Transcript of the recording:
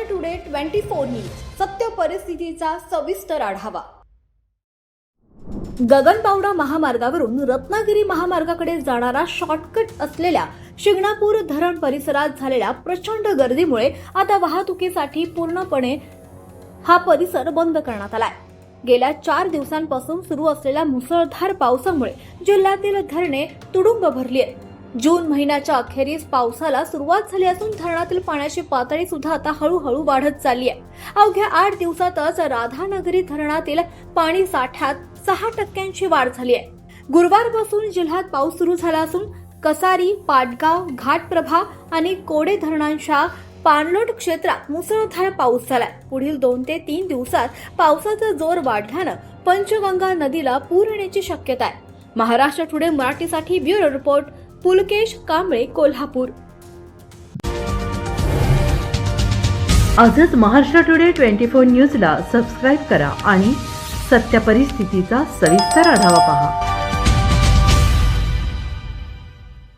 Today 24 news सत्य परिस्थितीचा सविस्तर आढावा। गगनबावडा महामार्गावरून रत्नागिरी महामार्गाकडे जाणारा शॉर्टकट असलेल्या शिंगणापूर धरण परिसरात झालेल्या प्रचंड गर्दीमुळे आता वाहतुकीसाठी पूर्णपणे हा परिसर बंद करण्यात आलाय। गेल्या 4 दिवसांपासून सुरू असलेल्या मुसळधार पावसामुळे जिल्ह्यातील धरणे तुडुंब भरली आहेत। जून महिन्याच्या अखेरीस पावसाला सुरुवात झाली असून धरणातील पाण्याची पातळी सुद्धा आता हळूहळू वाढत चालली आहे। अवघ्या 8 दिवसातच राधानगरी धरणातील पाणी साठ्यात 6% वाढ झाली आहे। गुरुवारपासून जिल्ह्यात पाऊस सुरू झाला असून कसारी, पाटगाव, घाटप्रभा आणि कोडे धरणांच्या पाणलोट क्षेत्रात मुसळधार पाऊस झालाय। पुढील 2 ते 3 दिवसात पावसाचा जोर वाढल्यानं पंचगंगा नदीला पूर येण्याची शक्यता आहे। महाराष्ट्र टुडे मराठीसाठी ब्युरो रिपोर्ट, पुलकेश कांबळे, कोल्हापूर। आजच महाराष्ट्र टुडे 24 न्यूजला सबस्क्राईब करा आणि सत्य परिस्थितीचा सविस्तर आढावा पहा।